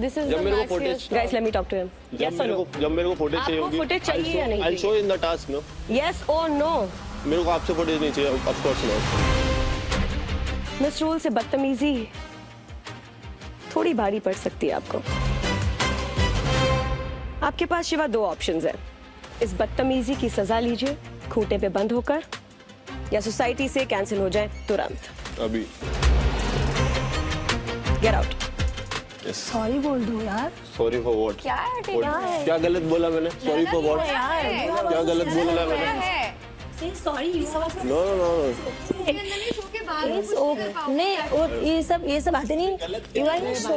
This is जब the मेरे को match footage here. Guys, let me talk to him. Yes or no? जब मेरे को फुटेज चाहिए आपको होगी, footage चाहिए या नहीं I'll चाहिए? show in the task, no? Yes or no? मेरे को आपसे फुटेज नहीं चाहिए, of course not. Miss rule से बदतमीजी थोड़ी भारी पड़ सकती है आपको। आपके पास शिवा 2 ऑप्शंस हैं। इस बदतमीजी की सजा लीजिए खूंटे पे बंद होकर, या सोसाइटी से कैंसिल हो जाए तुरंत। अभी गेट आउट। सॉरी बोल दो यार। Sorry for what? क्या है? क्या गलत बोला मैंने? Sorry for what? क्या गलत बोला मैंने? सॉरी नो नो नहीं, और ये सब बातें नहीं। You are so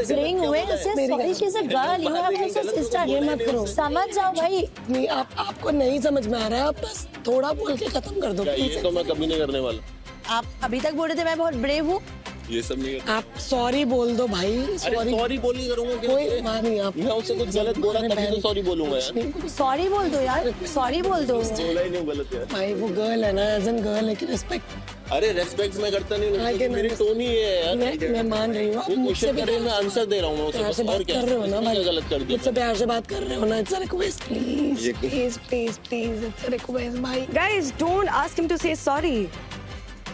playing with sorry, she is a girl, you have also sister. ये मत करो, समझ जाओ भाई। नहीं, आपको नहीं समझ में आ रहा है, आप बस थोड़ा बोल के खत्म कर दो। ये तो मैं कभी नहीं करने वाला। आप अभी तक बोल रहे थे मैं बहुत ब्रेव हूँ। ये सब नहीं करना। आप सॉरी बोल दो भाई। सॉरी बोल ही करूंगा। कोई बात नहीं। आप मैं उससे कुछ गलत बोला तभी तो सॉरी बोलूंगा यार। सॉरी बोल दो यार, सॉरी बोल दो। बोला ही नहीं गलत यार। भाई वो गर्ल है ना, एज एन गर्ल है कि रिस्पेक्ट। अरे रेस्पेक्ट मैं करता नहीं हूँ, मेरी टोन ही है यार। मैं मान रही हूँ, आप मुझसे क्वेश्चन कर रहे हैं, मैं आंसर दे रहा हूँ प्यार से उसे। और बात क्या कर रहे हो ना इसमें भाई? क्या गलत कर दिया? मुझसे प्यार से बात कर रहे हो ना, it's a request, please please please please, it's a request भाई। Guys, don't ask him to say sorry.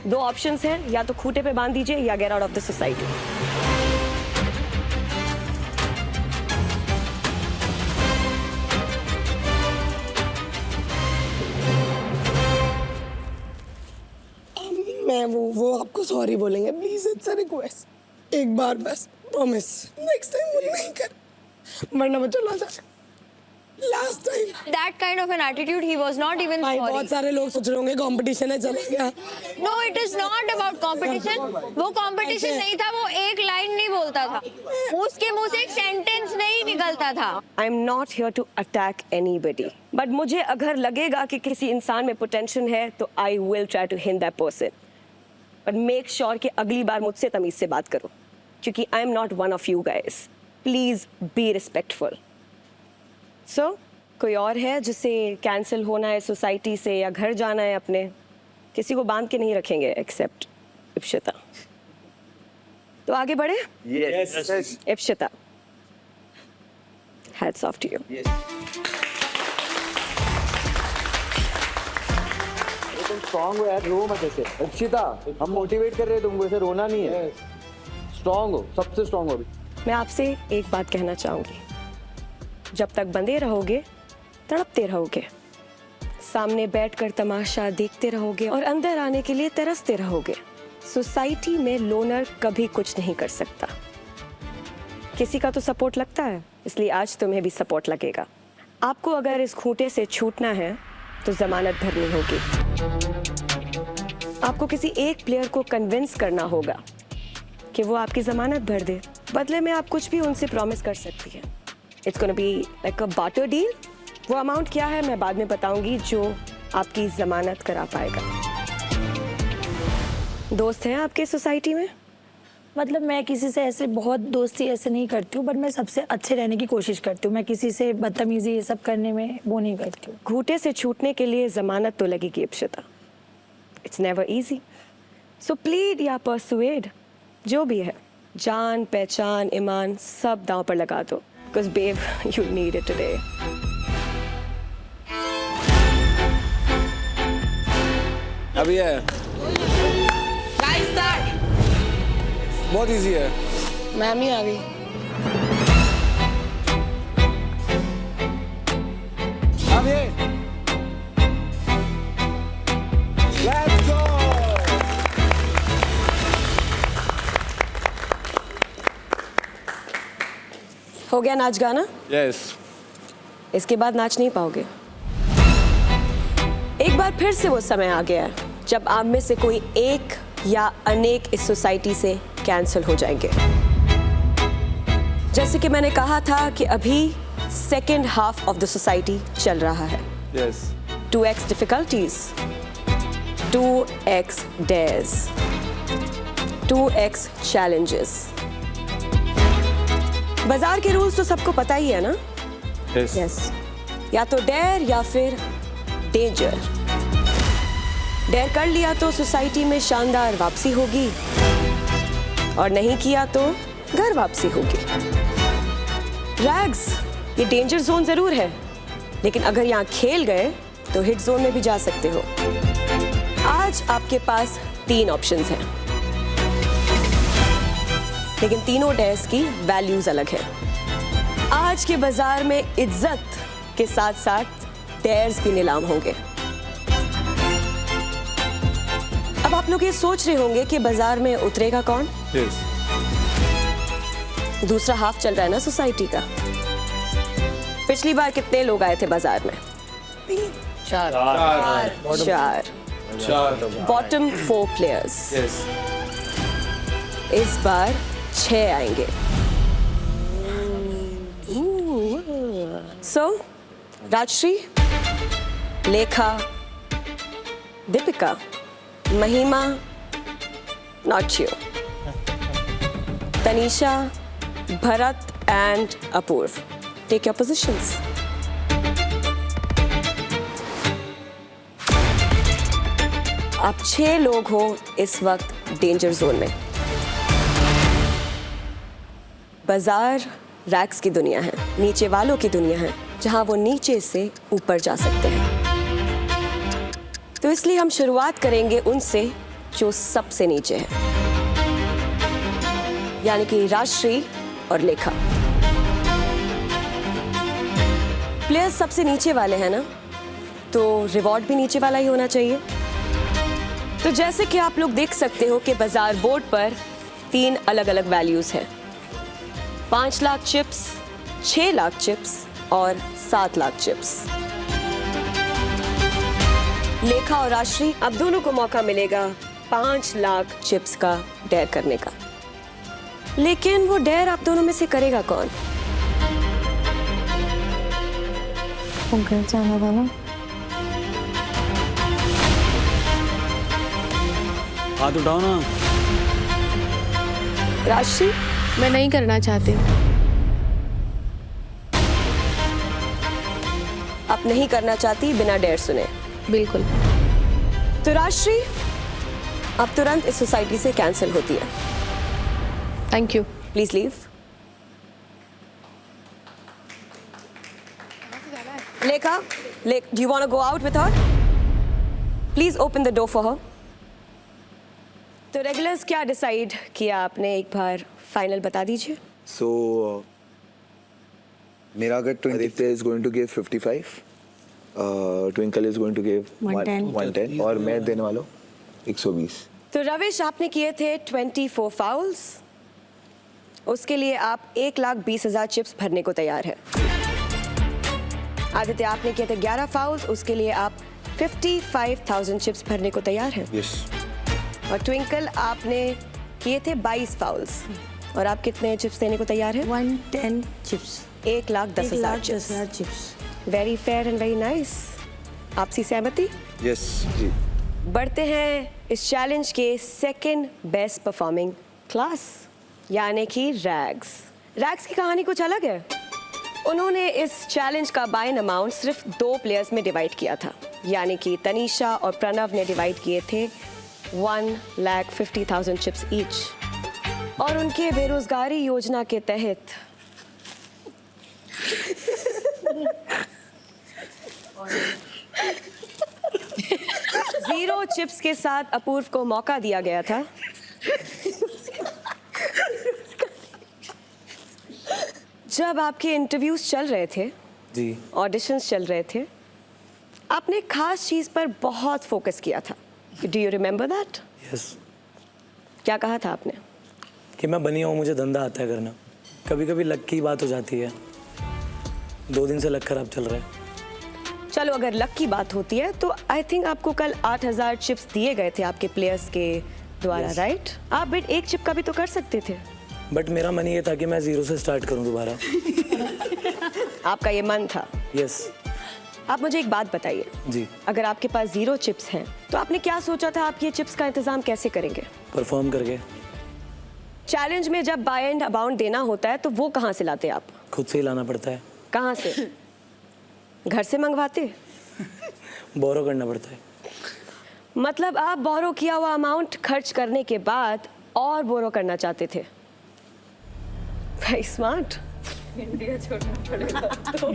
2 options हैं, या तो खूंटे पे बांध दीजिए या get out of the society. मैं वो आपको सॉरी बोलेंगे, प्लीज, इट्स अ रिक्वेस्ट। एक बार बस, प्रॉमिस, नेक्स्ट टाइम वो नहीं कर, वरना मैं चला जाऊंगा। Last time That kind of an attitude, he was not even भाई sorry. बहुत सारे लोग सोच रहे होंगे कंपटीशन है, चला गया। No, it is not about competition. वो competition नहीं था, वो एक लाइन नहीं बोलता था, उसके मुंह से एक सेंटेंस नहीं निकलता था। I am not here to attack anybody, but मुझे अगर लगेगा कि किसी इंसान में पोटेंशियल है तो I will try to hint that person, but make sure कि अगली बार मुझसे तमीज से बात करो, क्योंकि I am not one of you guys. Please be respectful. So कोई और है जिसे कैंसिल होना है सोसाइटी से या घर जाना है अपने? किसी को बांध के नहीं रखेंगे एक्सेप्ट इप्शिता। तो आगे बढ़े। Yes. Ipshita, hats off to you. तुम स्ट्रांग हो यार, रो मत ऐसे। अक्षिता, हम मोटिवेट कर रहे हैं तुमको, ऐसे रोना नहीं है। स्ट्रांग हो, सबसे स्ट्रांग हो अभी। मैं आपसे एक बात कहना चाहूंगी, जब तक बंधे रहोगे तड़पते रहोगे, सामने बैठकर तमाशा देखते रहोगे और अंदर आने के लिए तरसते रहोगे। सोसाइटी में लोनर कभी कुछ नहीं कर सकता। किसी का तो सपोर्ट लगता है, इसलिए आज तुम्हें भी सपोर्ट लगेगा। आपको अगर इस खूंटे से छूटना है तो जमानत भरनी होगी। आपको किसी एक प्लेयर को कन्विंस करना होगा कि वो आपकी जमानत भर दे, बदले में आप कुछ भी उनसे प्रॉमिस कर सकती है। It's gonna be like a barter deal. वो अमाउंट क्या है मैं बाद में बताऊंगी, जो आपकी जमानत करा पाएगा। दोस्त हैं आपके सोसाइटी में? मतलब मैं किसी से ऐसे बहुत दोस्ती ऐसे नहीं करती हूँ, बट मैं सबसे अच्छे रहने की कोशिश करती हूँ। मैं किसी से बदतमीजी ये सब करने में वो नहीं करती हूँ। घूटे से छूटने के लिए जमानत तो लगेगी Ipshita. It's never easy. So plead या परसुएड, जो भी है, जान पहचान ईमान सब दांव पर लगा दो, because babe you need it today. अभी है, बहुत इजी है। मैम ही आ गई। अभी लेट्स गो। हो गया नाच गाना? यस। इसके बाद नाच नहीं पाओगे। एक बार फिर से वो समय आ गया है जब आप में से कोई एक या अनेक इस सोसाइटी से कैंसिल हो जाएंगे। जैसे कि मैंने कहा था कि अभी second half of the society चल रहा है। Yes. 2x difficulties, 2x dares, 2x challenges. बाजार के रूल्स तो सबको पता ही है ना? यस। या तो डेयर या फिर डेंजर। डेयर कर लिया तो सोसाइटी में शानदार वापसी होगी, और नहीं किया तो घर वापसी होगी। रैग्स, ये डेंजर जोन जरूर है, लेकिन अगर यहाँ खेल गए तो हिट जोन में भी जा सकते हो। आज आपके पास 3 ऑप्शंस हैं, लेकिन तीनों डेयर्स की वैल्यूज अलग है। आज के बाजार में इज्जत के साथ साथ डेयर्स भी नीलाम होंगे। अब आप लोग ये सोच रहे होंगे कि बाजार में उतरेगा कौन? दूसरा हाफ चल रहा है ना सोसाइटी का। पिछली बार कितने लोग आए थे बाजार में? 4 बॉटम 4 प्लेयर्स। इस बार 6 आएंगे। सो Rajshree, Lekha, Deepika, Mahima, not you, Tanisha, Bharat and Apurva, take your positions. आप 6 लोग हो इस वक्त डेंजर जोन में। बाजार रैक्स की दुनिया है, नीचे वालों की दुनिया है, जहां वो नीचे से ऊपर जा सकते हैं। तो इसलिए हम शुरुआत करेंगे उनसे जो सबसे नीचे है, यानी कि राजश्री और लेखा। प्लेयर्स सबसे नीचे वाले हैं ना, तो रिवॉर्ड भी नीचे वाला ही होना चाहिए। तो जैसे कि आप लोग देख सकते हो कि बाजार बोर्ड पर 3 अलग अलग वैल्यूज हैं। 5 लाख चिप्स, 6 लाख चिप्स और 7 लाख चिप्स। लेखा और राजश्री, अब दोनों को मौका मिलेगा 5 लाख चिप्स का डेयर करने का। लेकिन वो डेयर आप दोनों में से करेगा कौन? घर जाना था ना। हाथ उठाओ ना। राजश्री, मैं नहीं करना चाहती। आप नहीं करना चाहती बिना डेयर सुने? बिल्कुल। तो राजश्री अब तुरंत इस सोसाइटी से कैंसिल होती है। Thank you. Please leave. लेखा, do you want to go out with her? Please open the door for her. तो रेगुलर्स क्या डिसाइड किया आपने, एक बार फाइनल बता दीजिए। So, Miragat Aditya is going to give 55. Twinkle is going to give 110 और मैं देने वाला हूँ 120। तो रविश, आपने किए थे 24 फाउल्स, उसके लिए आप 1,20,000 चिप्स भरने को तैयार है। आदित्य, आपने किए थे 11 फाउल्स, उसके लिए आप 55,000 चिप्स भरने को तैयार हैं। Yes. और ट्विंकल, आपने किए थे 22 फाउल्स, और आप कितने चिप्स देने को तैयार हैं? 110 chips. 1,10,000 chips. Very fair and very nice. आपसी सहमति? Yes, जी। बढ़ते हैं इस चैलेंज के सेकंड बेस्ट परफॉर्मिंग क्लास, यानी कि रैग्स। रैग्स की कहानी कुछ अलग है। उन्होंने इस चैलेंज का बाइन अमाउंट सिर्फ 2 प्लेयर्स में डिवाइड किया था, यानी कि तनीषा और प्रणव ने डिवाइड किए थे 1,50,000 चिप्स ईच। और उनके बेरोजगारी योजना के तहत जीरो चिप्स के साथ अपूर्व को मौका दिया गया था जब आपके इंटरव्यूज चल रहे थे जी, ऑडिशंस चल रहे थे, आपने खास चीज पर बहुत फोकस किया था। Do you remember that? Yes. क्या कहा था आपने? कि मैं बनी हूँ, मुझे धंधा आता है करना। कभी कभी लक की बात हो जाती है। 2 दिन से लक खराब चल रहा है। चलो, अगर लक की बात होती है तो आई थिंक आपको कल 8,000 चिप्स दिए गए थे आपके प्लेयर्स के द्वारा, राइट? आप बिट 1 चिप का भी तो कर सकते थे। बट मेरा मन ये था कि मैं 0 से स्टार्ट करूँ दोबारा। आपका ये मन था? यस। आप मुझे एक बात बताइए जी। अगर आपके पास 0 चिप्स हैं तो आपने क्या सोचा था, आप ये चिप्स का इंतजाम कैसे करेंगे? परफॉर्म करके। चैलेंज में जब बाय एंड अमाउंट देना होता है तो वो कहाँ से लाते आप? खुद से ही लाना पड़ता है। कहाँ से? घर से मंगवाते? बोरो करना पड़ता है। मतलब आप बोरो किया हुआ अमाउंट खर्च करने के बाद और बोरो करना चाहते थे। Very smart. इंडिया छोड़ना पड़ेगा तो